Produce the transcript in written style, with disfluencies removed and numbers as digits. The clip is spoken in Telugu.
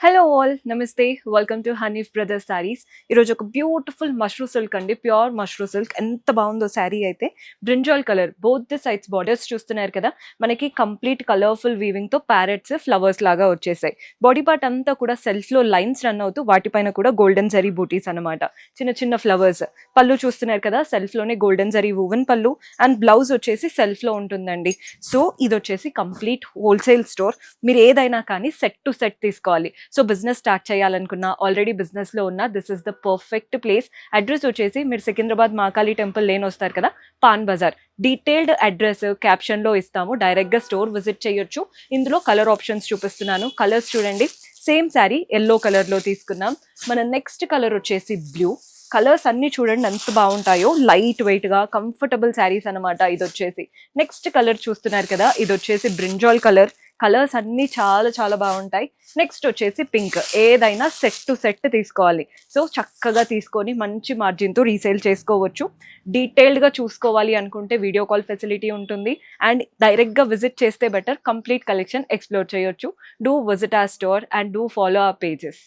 హలో ఆల్ నమస్తే welcome to Hanif brothers saris. ఈరోజు ఒక బ్యూటిఫుల్ మష్రూ సిల్క్ అండి, ప్యూర్ మష్రూ సిల్క్. ఎంత బాగుందో శారీ అయితే. Brinjal colour, both the sides borders చూస్తున్నారు కదా, మనకి కంప్లీట్ కలర్ఫుల్ వీవింగ్ తో ప్యారెట్స్ ఫ్లవర్స్ లాగా వచ్చేసాయి. బాడీ పార్ట్ అంతా కూడా సెల్ఫ్ లో లైన్స్ రన్ అవుతూ వాటిపైన కూడా గోల్డెన్ జరీ బూటీస్ అనమాట, చిన్న చిన్న ఫ్లవర్స్. పళ్ళు చూస్తున్నారు కదా, సెల్ఫ్ లోనే గోల్డెన్ జరీ వువెన్ పళ్ళు, అండ్ బ్లౌజ్ వచ్చేసి సెల్ఫ్ లో ఉంటుందండి. సో ఇది వచ్చేసి కంప్లీట్ హోల్సేల్ స్టోర్. మీరు ఏదైనా కానీ సెట్ టు సెట్ తీసుకోవాలి. సో బిజినెస్ స్టార్ట్ చేయాలనుకున్నా, ఆల్రెడీ బిజినెస్లో ఉన్న, this is the perfect place. Address వచ్చేసి మీరు సికింద్రాబాద్ మహాకాళి టెంపుల్ లేన్ వస్తారు కదా, పాన్ బజార్. డీటెయిల్డ్ అడ్రస్ క్యాప్షన్లో ఇస్తాము, డైరెక్ట్గా స్టోర్ విజిట్ చేయొచ్చు. ఇందులో కలర్ ఆప్షన్స్ చూపిస్తున్నాను, కలర్స్ చూడండి. సేమ్ శారీ ఎల్లో కలర్లో తీసుకున్నాం. మన నెక్స్ట్ కలర్ వచ్చేసి బ్లూ. కలర్స్ అన్ని చూడండి ఎంత బాగుంటాయో, లైట్ వెయిట్ గా కంఫర్టబుల్ శారీస్ అనమాట. ఇది వచ్చేసి నెక్స్ట్ కలర్ చూస్తున్నారు కదా, ఇది వచ్చేసి బ్రింజాల్ కలర్. కలర్స్ అన్ని చాలా చాలా బాగుంటాయి. నెక్స్ట్ వచ్చేసి పింక్. ఏదైనా సెట్ టు సెట్ తీసుకోవాలి. సో చక్కగా తీసుకొని మంచి మార్జిన్తో రీసేల్ చేసుకోవచ్చు. డీటెయిల్డ్గా చూసుకోవాలి అనుకుంటే వీడియో కాల్ ఫెసిలిటీ ఉంటుంది, అండ్ డైరెక్ట్గా విజిట్ చేస్తే బెటర్. కంప్లీట్ కలెక్షన్ ఎక్స్ప్లోర్ చేయొచ్చు. Do visit our store and do follow our pages.